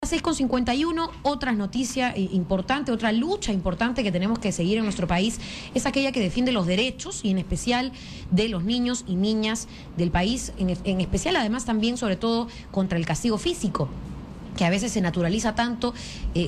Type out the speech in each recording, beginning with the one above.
6:51, otra noticia importante, otra lucha importante que tenemos que seguir en nuestro país es aquella que defiende los derechos y en especial de los niños y niñas del país, en especial además también sobre todo contra el castigo físico, que a veces se naturaliza tanto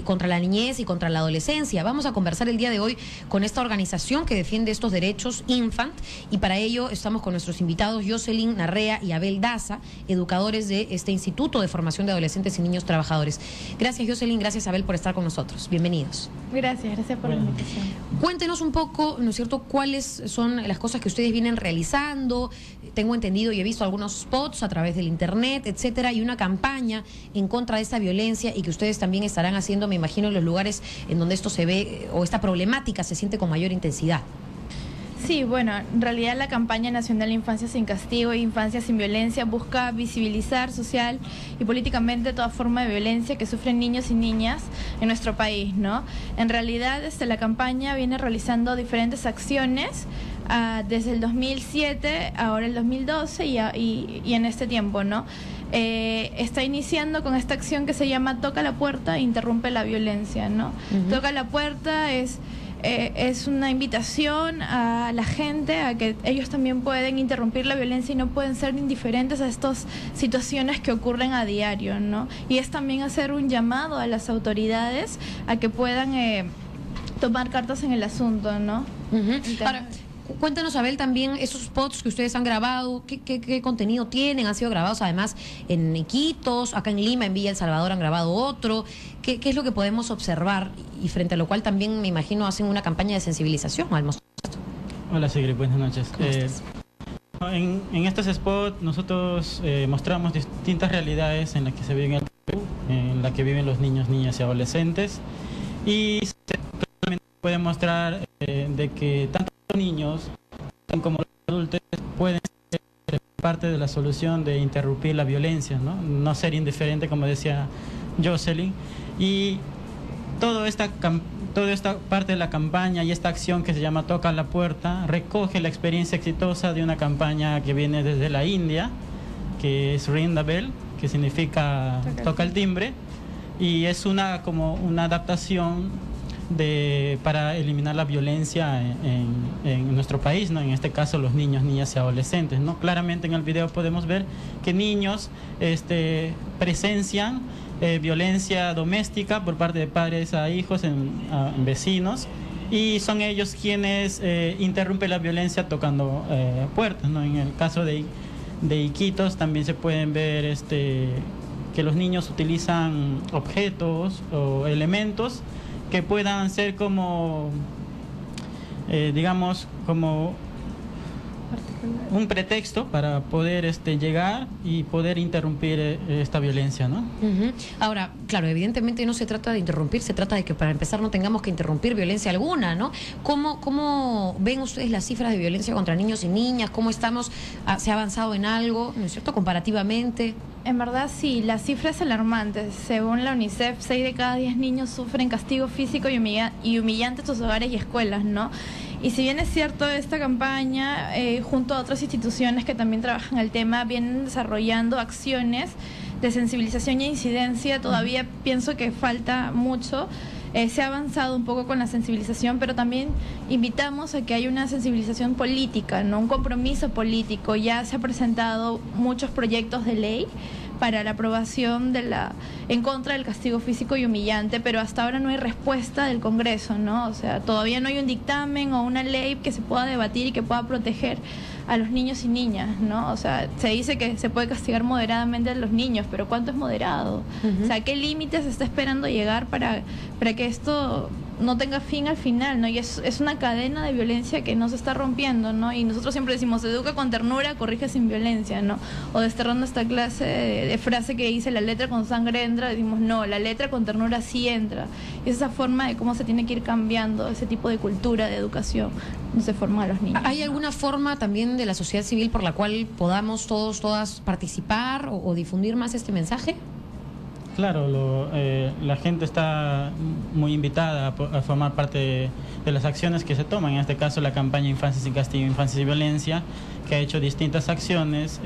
contra la niñez y contra la adolescencia. Vamos a conversar el día de hoy con esta organización que defiende estos derechos, Infant, y para ello estamos con nuestros invitados Jocelyn Narrea y Abel Daza, educadores de este Instituto de Formación de Adolescentes y Niños Trabajadores. Gracias, Jocelyn, gracias, Abel, por estar con nosotros. Bienvenidos. Gracias por la invitación. Cuéntenos un poco, ¿no es cierto?, cuáles son las cosas que ustedes vienen realizando. Tengo entendido y he visto algunos spots a través del internet, etcétera, y una campaña en contra de esta violencia y que ustedes también estarán haciendo, me imagino, en los lugares en donde esto se ve o esta problemática se siente con mayor intensidad. Sí, bueno, en realidad la campaña nacional Infancia sin Castigo e Infancia sin Violencia busca visibilizar social y políticamente toda forma de violencia que sufren niños y niñas en nuestro país, ¿no? En realidad, la campaña viene realizando diferentes acciones desde el 2007, ahora el 2012 y en este tiempo, ¿no? Está iniciando con esta acción que se llama Toca la Puerta e Interrumpe la Violencia, ¿no? Toca la Puerta es una invitación a la gente a que ellos también pueden interrumpir la violencia y no pueden ser indiferentes a estas situaciones que ocurren a diario, ¿no? Y es también hacer un llamado a las autoridades a que puedan tomar cartas en el asunto, ¿no? Ahora, cuéntanos, Abel, también esos spots que ustedes han grabado, ¿qué contenido tienen? Han sido grabados además en Iquitos, acá en Lima, en Villa El Salvador han grabado otro. ¿Qué es lo que podemos observar y frente a lo cual también me imagino hacen una campaña de sensibilización al mostrar esto? Hola, Sigrid, buenas noches. En estos spots nosotros mostramos distintas realidades en las que se vive en el Perú, en las que viven los niños, niñas y adolescentes, y se puede mostrar de que tanto los niños como los adultos pueden ser parte de la solución de interrumpir la violencia, no ser indiferente, como decía Jocelyn, y toda esta parte de la campaña y esta acción que se llama Toca la Puerta recoge la experiencia exitosa de una campaña que viene desde la India, que es Ring the Bell, que significa toca el timbre, y es como una adaptación para eliminar la violencia en nuestro país, ¿no? En este caso los niños, niñas y adolescentes, ¿no? Claramente en el video podemos ver que niños presencian violencia doméstica por parte de padres a hijos, en vecinos, y son ellos quienes interrumpen la violencia tocando puertas, ¿no? En el caso de Iquitos también se pueden ver que los niños utilizan objetos o elementos que puedan ser como, digamos, como un pretexto para poder llegar y poder interrumpir esta violencia, ¿no? Ahora, claro, evidentemente no se trata de interrumpir, se trata de que para empezar no tengamos que interrumpir violencia alguna, ¿no? ¿Cómo ven ustedes las cifras de violencia contra niños y niñas? ¿Cómo estamos? ¿Se ha avanzado en algo, no es cierto, comparativamente? En verdad sí, la cifra es alarmante. Según la UNICEF, 6 de cada 10 niños sufren castigo físico y humillante en sus hogares y escuelas, ¿no? Y si bien es cierto, esta campaña, junto a otras instituciones que también trabajan el tema, vienen desarrollando acciones de sensibilización e incidencia, todavía pienso que falta mucho. Se ha avanzado un poco con la sensibilización, pero también invitamos a que haya una sensibilización política, ¿no? Un compromiso político. Ya se han presentado muchos proyectos de ley para la aprobación en contra del castigo físico y humillante, pero hasta ahora no hay respuesta del Congreso, ¿no? O sea, todavía no hay un dictamen o una ley que se pueda debatir y que pueda proteger a los niños y niñas, ¿no? O sea, se dice que se puede castigar moderadamente a los niños, pero ¿cuánto es moderado? O sea, ¿qué límites se está esperando llegar para que esto no tenga fin al final, ¿no? Y es una cadena de violencia que no se está rompiendo, ¿no? Y nosotros siempre decimos, educa con ternura, corrige sin violencia, ¿no? O desterrando esta clase de frase que dice, la letra con sangre entra, decimos, no, la letra con ternura sí entra. Y es esa forma de cómo se tiene que ir cambiando ese tipo de cultura, de educación, no se forma a los niños. ¿Hay alguna forma también de la sociedad civil por la cual podamos todas participar o difundir más este mensaje? Claro, la gente está muy invitada a formar parte de las acciones que se toman, en este caso la campaña Infancia sin Castigo, Infancia sin Violencia, que ha hecho distintas acciones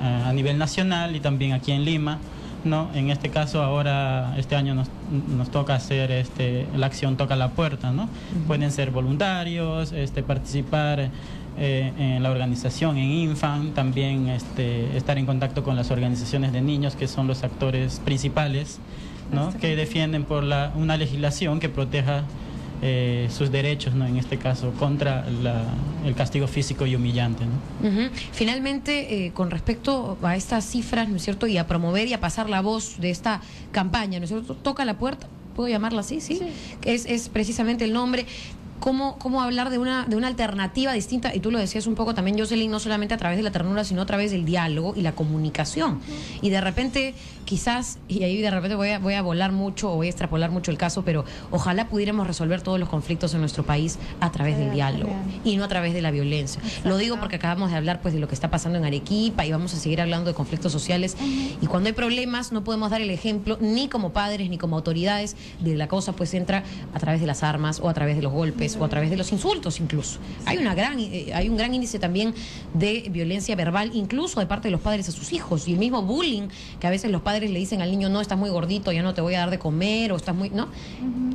a nivel nacional y también aquí en Lima, ¿no? En este caso ahora, este año nos toca hacer la acción Toca la Puerta, ¿no? Pueden ser voluntarios, participar en la organización, en Infan, también estar en contacto con las organizaciones de niños, que son los actores principales, ¿no? Que defienden por una legislación que proteja sus derechos, ¿no? En este caso, contra el castigo físico y humillante, ¿no? Finalmente, con respecto a estas cifras, ¿no es cierto? Y a promover y a pasar la voz de esta campaña, ¿no es cierto? Toca la Puerta, ¿puedo llamarla así? Sí. Es precisamente el nombre. ¿Cómo hablar de una alternativa distinta? Y tú lo decías un poco también, Jocelyn, no solamente a través de la ternura, sino a través del diálogo y la comunicación. Y de repente, quizás, y ahí de repente voy a volar mucho o voy a extrapolar mucho el caso, pero ojalá pudiéramos resolver todos los conflictos en nuestro país a través del diálogo y no a través de la violencia. Exacto. Lo digo porque acabamos de hablar pues de lo que está pasando en Arequipa y vamos a seguir hablando de conflictos sociales. Y cuando hay problemas no podemos dar el ejemplo ni como padres ni como autoridades de la cosa, pues entra a través de las armas o a través de los golpes o a través de los insultos incluso. Hay un gran índice también de violencia verbal, incluso de parte de los padres a sus hijos, y el mismo bullying, que a veces los padres le dicen al niño, no, estás muy gordito, ya no te voy a dar de comer, o estás muy, ¿no?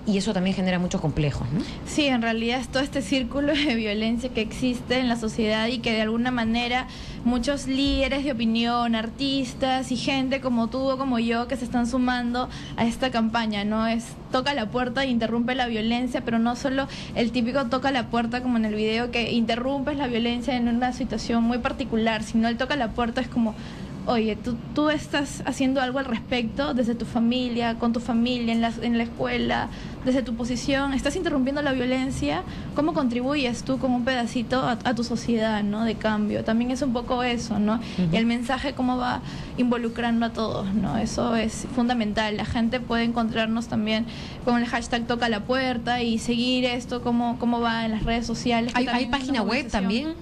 Y eso también genera muchos complejos, ¿no? Sí, en realidad es todo este círculo de violencia que existe en la sociedad y que de alguna manera muchos líderes de opinión, artistas y gente como tú o como yo que se están sumando a esta campaña, ¿no? Es toca la puerta e interrumpe la violencia, pero no solo el típico toca la puerta como en el video que interrumpes la violencia en una situación muy particular, sino el toca la puerta es como, oye, tú estás haciendo algo al respecto desde tu familia, con tu familia, en la escuela, desde tu posición, estás interrumpiendo la violencia, ¿cómo contribuyes tú como un pedacito a tu sociedad, ¿no? De cambio? También es un poco eso, ¿no? Y el mensaje cómo va involucrando a todos, ¿no? Eso es fundamental. La gente puede encontrarnos también con el hashtag Toca la Puerta y seguir esto, cómo va en las redes sociales. ¿Hay página web también?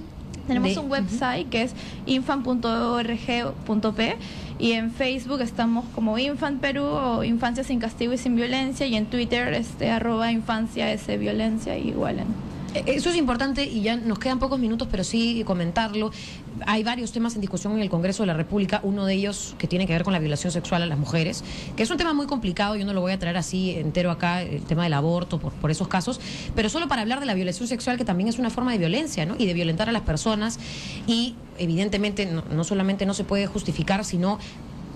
Tenemos un website que es infan.org.p y en Facebook estamos como Infan Perú o Infancia sin Castigo y sin Violencia, y en Twitter @infanciasviolencia igual en... Eso es importante y ya nos quedan pocos minutos, pero sí comentarlo. Hay varios temas en discusión en el Congreso de la República, uno de ellos que tiene que ver con la violación sexual a las mujeres, que es un tema muy complicado, yo no lo voy a traer así entero acá, el tema del aborto por esos casos, pero solo para hablar de la violación sexual, que también es una forma de violencia, ¿no? Y de violentar a las personas, y evidentemente no solamente no se puede justificar, sino,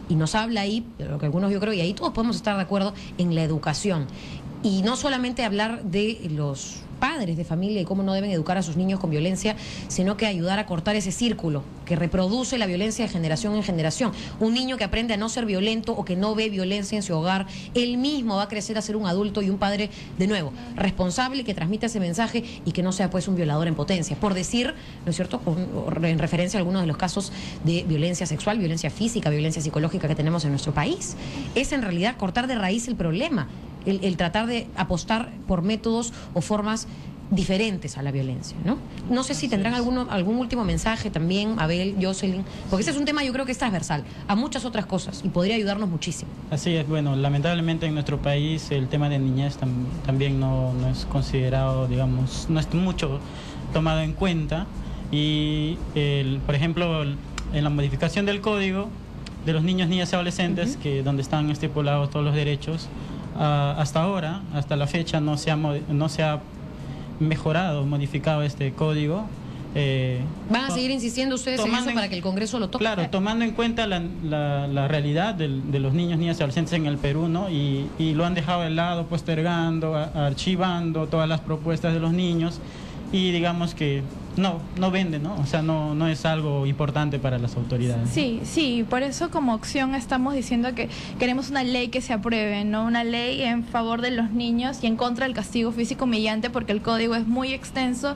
y nos habla ahí, de lo que algunos yo creo, y ahí todos podemos estar de acuerdo, en la educación. Y no solamente hablar de los padres de familia y cómo no deben educar a sus niños con violencia, sino que ayudar a cortar ese círculo que reproduce la violencia de generación en generación. Un niño que aprende a no ser violento o que no ve violencia en su hogar, él mismo va a crecer a ser un adulto y un padre, de nuevo, responsable, que transmita ese mensaje y que no sea pues un violador en potencia. Por decir, ¿no es cierto?, en referencia a algunos de los casos de violencia sexual, violencia física, violencia psicológica que tenemos en nuestro país. Es en realidad cortar de raíz el problema. El tratar de apostar por métodos o formas diferentes a la violencia, ¿no? No sé si tendrán algún último mensaje también, Abel, Jocelyn, porque ese es un tema yo creo que es transversal a muchas otras cosas y podría ayudarnos muchísimo. Así es, bueno, lamentablemente en nuestro país el tema de niñez también no es considerado, digamos, no es mucho tomado en cuenta, y por ejemplo, en la modificación del código de los niños, niñas y adolescentes, que donde están estipulados todos los derechos, hasta ahora, hasta la fecha, no se ha mejorado, modificado este código. ¿Van a seguir insistiendo ustedes en eso para que el Congreso lo toque? Claro, tomando en cuenta la realidad de los niños, niñas y adolescentes en el Perú, ¿no? Y lo han dejado de lado, postergando, archivando todas las propuestas de los niños, y digamos que no vende, ¿no? O sea, no es algo importante para las autoridades. Sí, por eso como opción estamos diciendo que queremos una ley que se apruebe, ¿no? Una ley en favor de los niños y en contra del castigo físico humillante, porque el código es muy extenso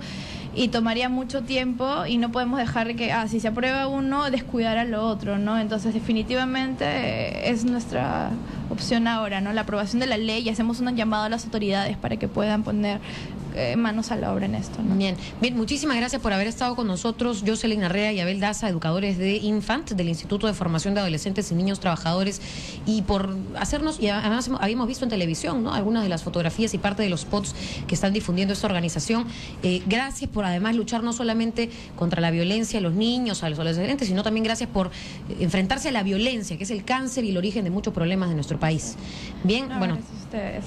y tomaría mucho tiempo, y no podemos dejar que, si se aprueba uno, descuidar a lo otro, ¿no? Entonces, definitivamente es nuestra opción ahora, ¿no? La aprobación de la ley, y hacemos un llamado a las autoridades para que puedan poner manos a la obra en esto, ¿no? Bien, muchísimas gracias por haber estado con nosotros, Jocelyn Arrea y Abel Daza, educadores de Infant, del Instituto de Formación de Adolescentes y Niños Trabajadores, y por hacernos, y además habíamos visto en televisión, ¿no?, algunas de las fotografías y parte de los spots que están difundiendo esta organización. Gracias por además luchar no solamente contra la violencia a los niños, a los adolescentes, sino también gracias por enfrentarse a la violencia, que es el cáncer y el origen de muchos problemas de nuestro país. Bien, No, bueno,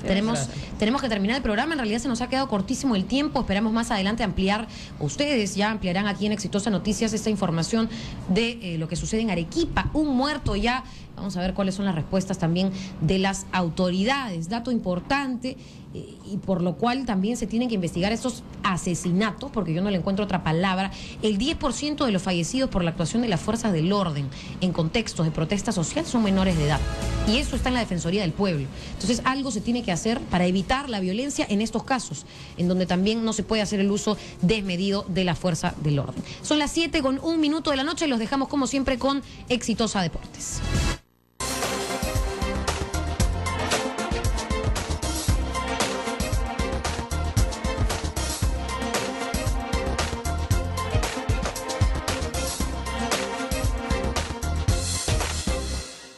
tenemos tenemos que terminar el programa. En realidad se nos ha quedado cortísimo el tiempo. Esperamos más adelante ampliar, ustedes ya ampliarán aquí en Exitosa Noticias esta información de lo que sucede en Arequipa. Un muerto ya. Vamos a ver cuáles son las respuestas también de las autoridades. Dato importante, y por lo cual también se tienen que investigar estos asesinatos, porque yo no le encuentro otra palabra. El 10% de los fallecidos por la actuación de las fuerzas del orden en contextos de protesta social son menores de edad. Y eso está en la Defensoría del Pueblo. Entonces algo se tiene que hacer para evitar la violencia en estos casos, en donde también no se puede hacer el uso desmedido de la fuerza del orden. Son las 7:01 de la noche, los dejamos como siempre con Exitosa Deportes.